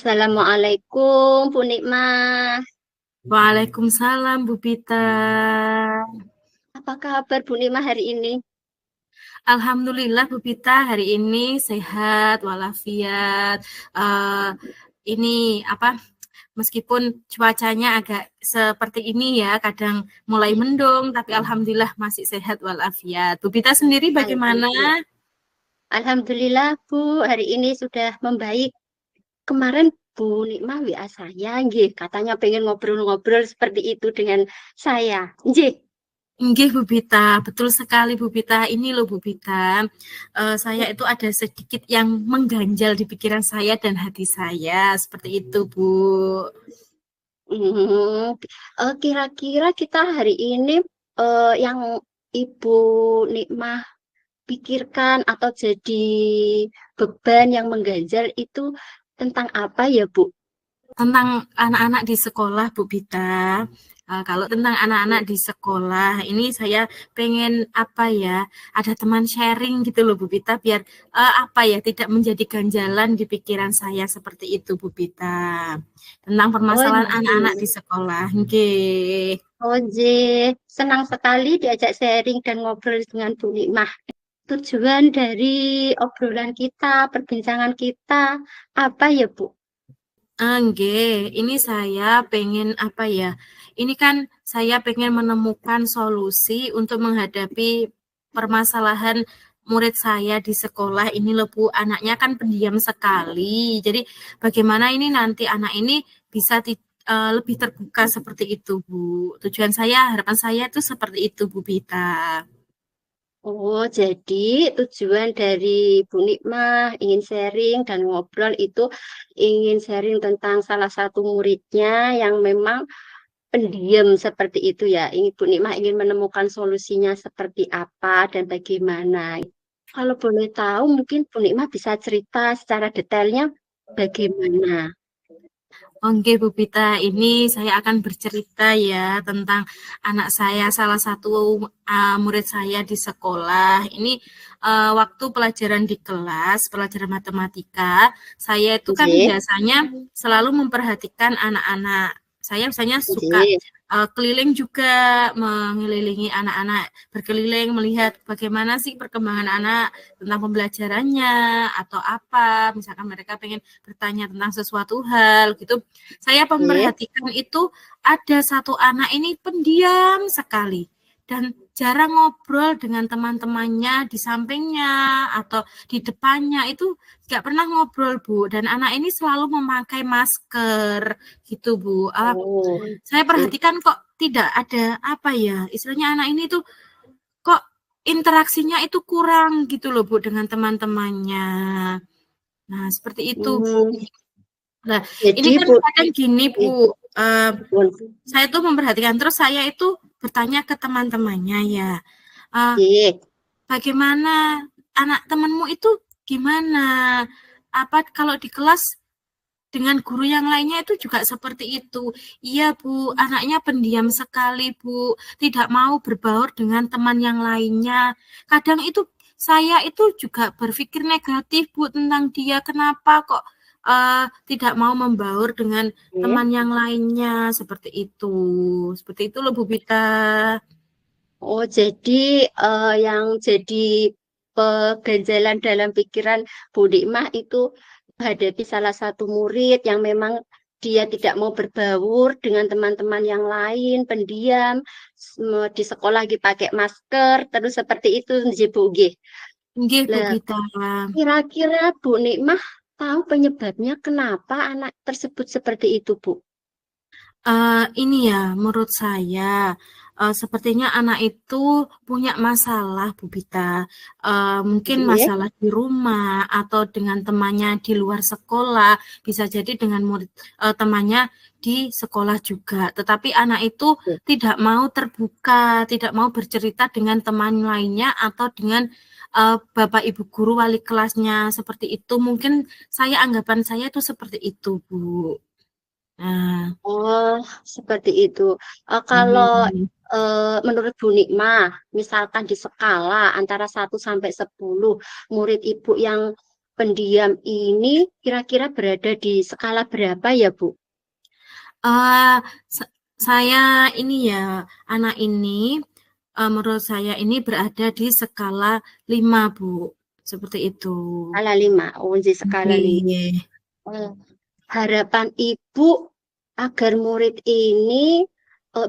Assalamualaikum, Bu Nikmah. Waalaikumsalam Bu Pita. Apa kabar Bu Nikmah hari ini? Alhamdulillah Bu Pita hari ini sehat walafiat. Eh, ini apa? Meskipun cuacanya agak seperti ini ya, kadang mulai mendung, tapi alhamdulillah masih sehat walafiat. Bu Pita sendiri bagaimana? Alhamdulillah. Alhamdulillah Bu, hari ini sudah membaik. Kemarin Bu Nikmah WA saya, nggih, katanya pengen ngobrol-ngobrol seperti itu dengan saya. Nggih. Nggih Bu Pita, betul sekali Bu Pita. Ini loh Bu Pita, saya itu ada sedikit yang mengganjal di pikiran saya dan hati saya, seperti itu Bu. Kira-kira kita hari ini yang Ibu Nikmah pikirkan atau jadi beban yang mengganjal itu tentang apa ya Bu? Tentang anak-anak di sekolah Bu Pita. Kalau tentang anak-anak di sekolah, ini saya pengen apa ya, ada teman sharing gitu loh Bu Pita, biar apa ya, tidak menjadi ganjalan di pikiran saya seperti itu Bu Pita. Tentang Oh, permasalahan anak-anak di nggih. sekolah. Nggih. Oh, nggih. Senang sekali diajak sharing dan ngobrol dengan Bu Nikmah. Tujuan dari obrolan kita, perbincangan kita, apa ya, Bu? Nggih, ini saya pengen apa ya? Ini kan saya pengen menemukan solusi untuk menghadapi permasalahan murid saya di sekolah ini loh Bu. Anaknya kan pendiam sekali. Jadi bagaimana ini nanti anak ini bisa lebih terbuka seperti itu Bu. Tujuan saya, harapan saya itu seperti itu Bu Bita. Oh, jadi tujuan dari Bu Nikmah ingin sharing dan ngobrol itu ingin sharing tentang salah satu muridnya yang memang pendiam seperti itu ya. Ini Bu Nikmah ingin menemukan solusinya seperti apa dan bagaimana. Kalau boleh tahu, mungkin Bu Nikmah bisa cerita secara detailnya bagaimana. Oke Bu Pita, ini saya akan bercerita ya tentang anak saya, salah satu murid saya di sekolah. Ini waktu pelajaran di kelas, pelajaran matematika, saya itu kan Oke, biasanya selalu memperhatikan anak-anak. Saya misalnya suka oke, keliling juga, mengelilingi anak-anak, berkeliling melihat bagaimana sih perkembangan anak tentang pembelajarannya atau apa. Misalkan mereka pengen bertanya tentang sesuatu hal gitu. Saya oke. memperhatikan itu ada satu anak ini pendiam sekali dan jarang ngobrol dengan teman-temannya di sampingnya atau di depannya, itu nggak pernah ngobrol Bu, dan anak ini selalu memakai masker gitu Bu. Oh, Saya oke. perhatikan kok tidak ada apa ya, istilahnya anak ini tuh kok interaksinya itu kurang gitu loh Bu dengan teman-temannya. Nah seperti itu Bu. Hmm, Nah, ini jadi kan Bu, kadang gini Bu, eh, oke. saya tuh memperhatikan, terus saya itu bertanya ke teman-temannya ya, eh, bagaimana anak temanmu itu gimana? Apa kalau di kelas dengan guru yang lainnya itu juga seperti itu? Iya Bu, anaknya pendiam sekali Bu, tidak mau berbaur dengan teman yang lainnya. Kadang itu saya itu juga berpikir negatif Bu tentang dia, kenapa kok tidak mau membaur dengan Oke. teman yang lainnya, seperti itu. Seperti itu loh Bu Bita. Oh, jadi yang jadi pengganjalan dalam pikiran Bu Nikmah itu menghadapi salah satu murid yang memang dia tidak mau berbaur dengan teman-teman yang lain, pendiam, di sekolah lagi pakai masker, terus seperti itu, nggih, Bu. Nggih. Nggih Bu Lah, Bita. kira-kira Bu Nikmah tahu penyebabnya kenapa anak tersebut seperti itu, Bu? Ini ya, menurut saya, sepertinya anak itu punya masalah, Bu Bita. Mungkin Nggih. masalah di rumah atau dengan temannya di luar sekolah, bisa jadi dengan murid temannya di sekolah juga. Tetapi anak itu tidak mau terbuka, tidak mau bercerita dengan teman lainnya atau dengan bapak ibu guru wali kelasnya, seperti itu. Mungkin anggapan saya itu seperti itu, Bu. Nah, Oh, seperti itu. Kalau hmm. menurut Bu Nikmah, misalkan di skala antara 1 sampai 10, murid Ibu yang pendiam ini kira-kira berada di skala berapa ya, Bu? Saya ini ya, anak ini menurut saya ini berada di skala 5, Bu. Seperti itu. Skala 5. Oh, di skala 5. Harapan Ibu agar murid ini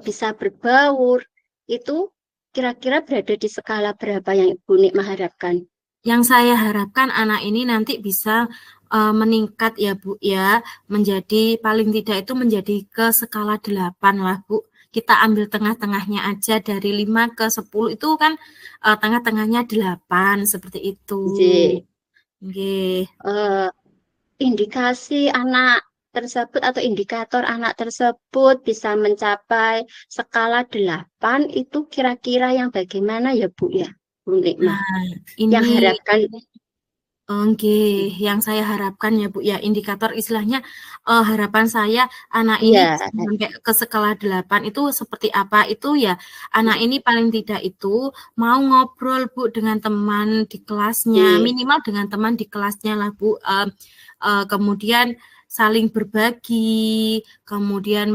bisa berbaur itu kira-kira berada di skala berapa yang Ibu Nikmah harapkan? Yang saya harapkan anak ini nanti bisa meningkat ya Bu ya, menjadi paling tidak itu menjadi ke skala 8 lah Bu. Kita ambil tengah-tengahnya aja dari 5 ke 10 itu kan tengah-tengahnya 8 seperti itu. Nggih. Indikasi anak tersebut atau indikator anak tersebut bisa mencapai skala 8 itu kira-kira yang bagaimana ya Bu ya? Bu Nikmah. Nah, ini yang harapkan yang saya harapkan ya Bu ya, indikator istilahnya harapan saya anak ini sampai ke skala 8 itu seperti apa itu ya, anak ini paling tidak itu mau ngobrol Bu dengan teman di kelasnya, minimal dengan teman di kelasnya lah Bu, kemudian saling berbagi, kemudian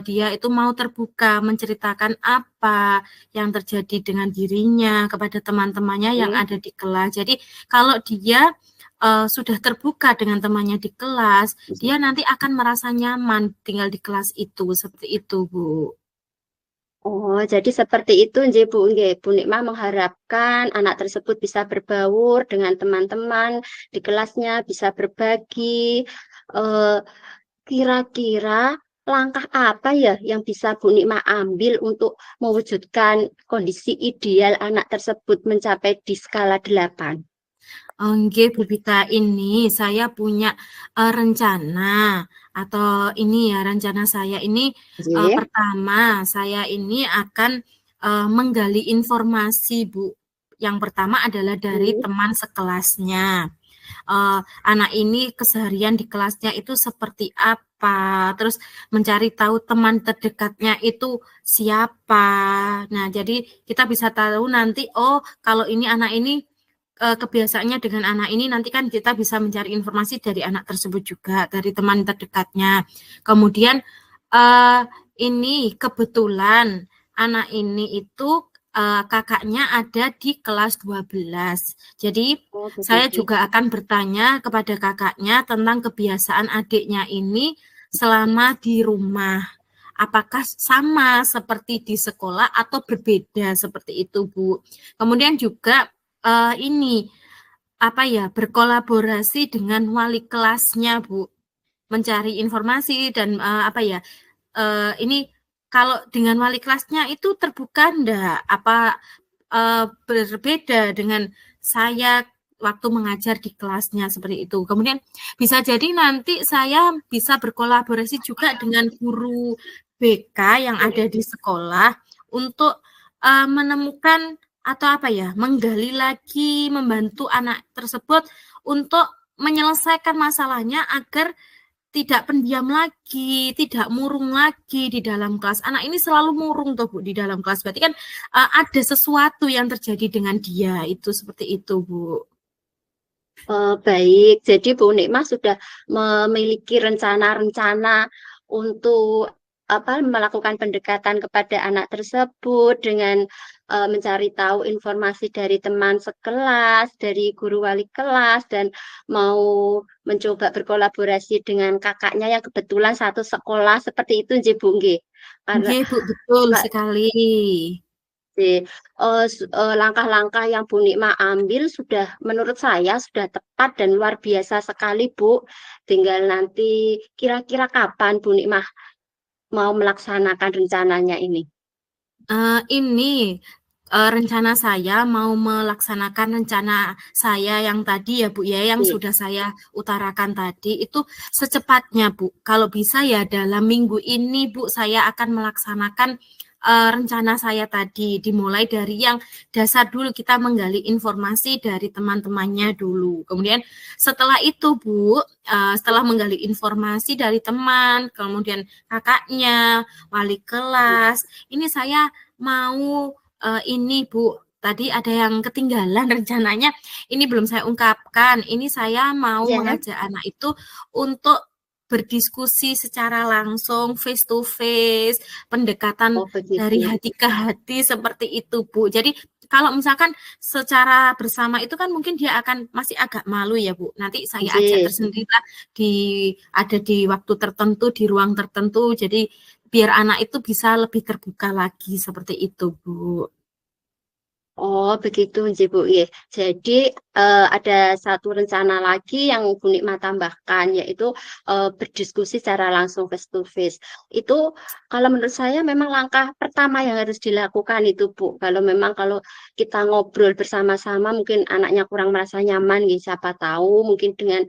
dia itu mau terbuka menceritakan apa yang terjadi dengan dirinya kepada teman-temannya yang ada di kelas. Jadi kalau dia sudah terbuka dengan temannya di kelas, dia nanti akan merasa nyaman tinggal di kelas itu, seperti itu Bu. Oh, jadi seperti itu nggih Bu. Nggih, Bu Nikmah mengharapkan anak tersebut bisa berbaur dengan teman-teman di kelasnya, bisa berbagi. Kira-kira langkah apa ya yang bisa Bu Nikmah ambil untuk mewujudkan kondisi ideal anak tersebut mencapai di skala 8? Nggih Bu Vita, ini saya punya rencana atau ini ya rencana saya ini pertama saya ini akan menggali informasi Bu. Yang pertama adalah dari teman sekelasnya. Anak ini keseharian di kelasnya itu seperti apa, terus mencari tahu teman terdekatnya itu siapa. Nah, jadi kita bisa tahu nanti, oh kalau ini anak ini kebiasaannya dengan anak ini nanti kan kita bisa mencari informasi dari anak tersebut juga, dari teman terdekatnya. Kemudian ini kebetulan anak ini itu kakaknya ada di kelas 12. Jadi saya juga akan bertanya kepada kakaknya tentang kebiasaan adiknya ini selama di rumah. Apakah sama seperti di sekolah atau berbeda seperti itu, Bu. Kemudian juga ini apa ya, berkolaborasi dengan wali kelasnya, Bu. Mencari informasi dan apa ya, ini kalau dengan wali kelasnya itu terbuka enggak? Apa berbeda dengan saya waktu mengajar di kelasnya seperti itu. Kemudian bisa jadi nanti saya bisa berkolaborasi juga dengan guru BK yang ada di sekolah untuk menemukan atau apa ya, menggali lagi, membantu anak tersebut untuk menyelesaikan masalahnya agar tidak pendiam lagi, tidak murung lagi di dalam kelas. Anak ini selalu murung tuh Bu di dalam kelas. Berarti kan ada sesuatu yang terjadi dengan dia, itu seperti itu Bu. Baik, jadi Bu Nikmah sudah memiliki rencana-rencana untuk melakukan pendekatan kepada anak tersebut dengan mencari tahu informasi dari teman sekelas, dari guru wali kelas, dan mau mencoba berkolaborasi dengan kakaknya yang kebetulan satu sekolah seperti itu, nggih Bu nggih. Nggih Bu, betul sekali. Langkah-langkah yang Bu Nikmah ambil sudah menurut saya sudah tepat dan luar biasa sekali Bu. Tinggal nanti kira-kira kapan Bu Nikmah mau melaksanakan rencananya ini? Rencana saya mau melaksanakan rencana saya yang tadi ya Bu ya, yang sudah saya utarakan tadi itu secepatnya Bu. Kalau bisa ya dalam minggu ini Bu saya akan melaksanakan rencana saya tadi, dimulai dari yang dasar dulu, kita menggali informasi dari teman-temannya dulu. Kemudian setelah itu Bu, setelah menggali informasi dari teman, kemudian kakaknya, wali kelas, ini saya mau ini Bu, tadi ada yang ketinggalan rencananya. Ini belum saya ungkapkan. Ini saya mau mengajak anak itu untuk berdiskusi secara langsung, face to face, pendekatan dari hati ke hati seperti itu, Bu. Jadi kalau misalkan secara bersama itu kan mungkin dia akan masih agak malu ya, Bu. Nanti saya ajak tersendiri lah ada di waktu tertentu, di ruang tertentu. Jadi biar anak itu bisa lebih terbuka lagi seperti itu, Bu. Oh, begitu, Bu. Ya. Jadi ada satu rencana lagi yang Bu Nikma tambahkan, yaitu berdiskusi secara langsung face to face. Itu kalau menurut saya memang langkah pertama yang harus dilakukan itu, Bu. Kalau kita ngobrol bersama-sama, mungkin anaknya kurang merasa nyaman, ya, siapa tahu mungkin dengan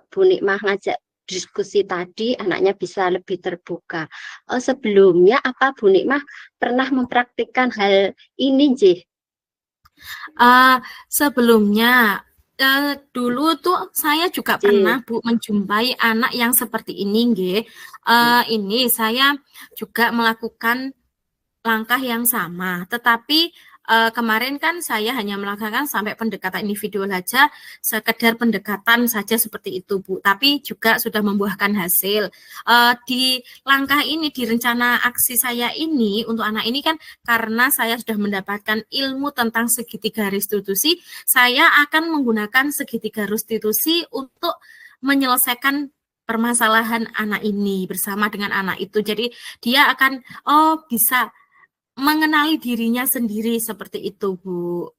Bu Nikma ngajak diskusi tadi, anaknya bisa lebih terbuka. Sebelumnya, apa Bu Nikmah pernah mempraktikkan hal ini, J? Sebelumnya, dulu tuh saya juga pernah, Bu, menjumpai anak yang seperti ini, nggih. Ini saya juga melakukan langkah yang sama, tetapi kemarin kan saya hanya melakukan sampai pendekatan individual saja, sekedar pendekatan saja seperti itu, Bu. Tapi juga sudah membuahkan hasil. Di langkah ini, di rencana aksi saya ini untuk anak ini kan karena saya sudah mendapatkan ilmu tentang segitiga restitusi, saya akan menggunakan segitiga restitusi untuk menyelesaikan permasalahan anak ini bersama dengan anak itu. Jadi dia akan bisa mengenali dirinya sendiri seperti itu, Bu.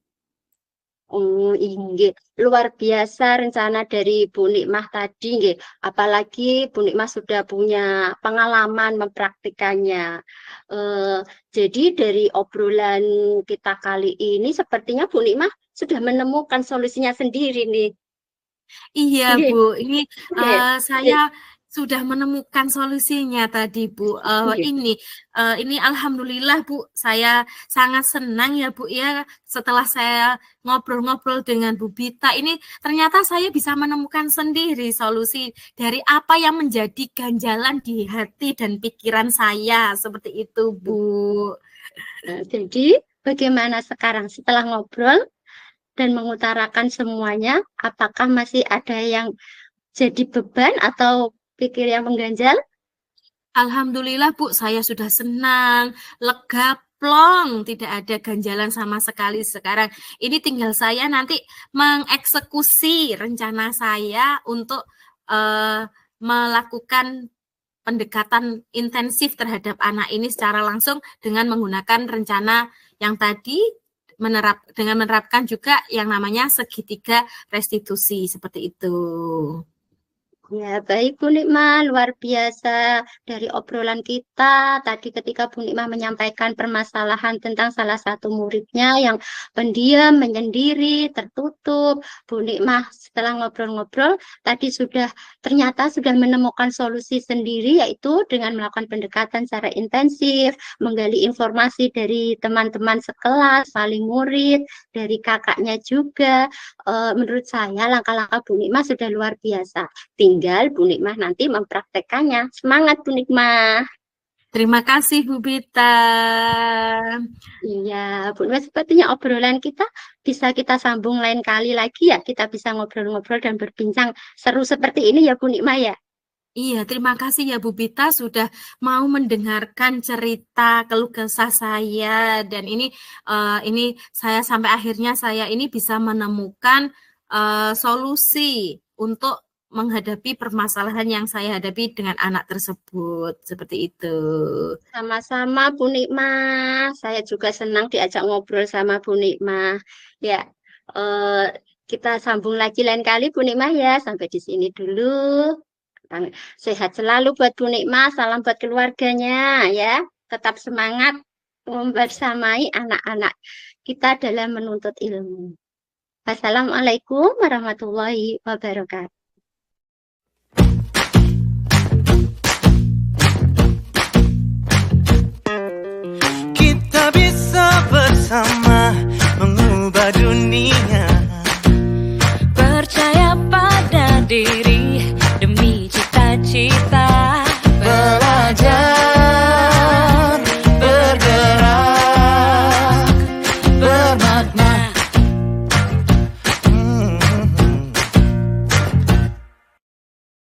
Oh, inggih. Luar biasa rencana dari Bu Nikmah tadi, nggih. Apalagi Bu Nikmah sudah punya pengalaman mempraktikannya. Jadi dari obrolan kita kali ini, sepertinya Bu Nikmah sudah menemukan solusinya sendiri nih. Iya, Bu. Ini saya sudah menemukan solusinya tadi, Bu. Ini alhamdulillah, Bu. Saya sangat senang ya, Bu, ya. Setelah saya ngobrol-ngobrol dengan Bu Bita, ini ternyata saya bisa menemukan sendiri solusi dari apa yang menjadi ganjalan di hati dan pikiran saya. Seperti itu, Bu. Jadi, bagaimana sekarang setelah ngobrol dan mengutarakan semuanya, apakah masih ada yang jadi beban atau pikir yang mengganjal? Alhamdulillah, Bu, saya sudah senang, lega, plong, tidak ada ganjalan sama sekali sekarang. Ini tinggal saya nanti mengeksekusi rencana saya untuk melakukan pendekatan intensif terhadap anak ini secara langsung dengan menggunakan rencana yang tadi dengan menerapkan juga yang namanya segitiga restitusi seperti itu. Ya, baik Bu Nikmah, luar biasa dari obrolan kita tadi ketika Bu Nikmah menyampaikan permasalahan tentang salah satu muridnya yang pendiam, menyendiri, tertutup. Bu Nikmah setelah ngobrol-ngobrol tadi ternyata sudah menemukan solusi sendiri, yaitu dengan melakukan pendekatan secara intensif, menggali informasi dari teman-teman sekelas, paling murid, dari kakaknya juga. Menurut saya langkah-langkah Bu Nikmah sudah luar biasa. Tinggal Bu Nikmah nanti mempraktekannya. Semangat Bu Nikmah. Terima kasih Bu Bita. Iya, Bu Nikmah, sepertinya obrolan kita bisa kita sambung lain kali lagi ya. Kita bisa ngobrol-ngobrol dan berbincang seru seperti ini ya Bu Nikmah ya. Iya, terima kasih ya Bu Bita sudah mau mendengarkan cerita keluh kesah saya, dan ini saya sampai akhirnya saya ini bisa menemukan solusi untuk menghadapi permasalahan yang saya hadapi dengan anak tersebut, seperti itu. Sama-sama Bu Nikmah, saya juga senang diajak ngobrol sama Bu Nikmah. Ya, kita sambung lagi lain kali Bu Nikmah ya. Sampai di sini dulu. Sehat selalu buat Bu Nikmah, salam buat keluarganya ya. Tetap semangat membersamai anak-anak kita dalam menuntut ilmu. Wassalamualaikum warahmatullahi wabarakatuh. Kita bisa bersama mengubah dunia. Percaya pada diri demi cita-cita. Belajar, bergerak, makna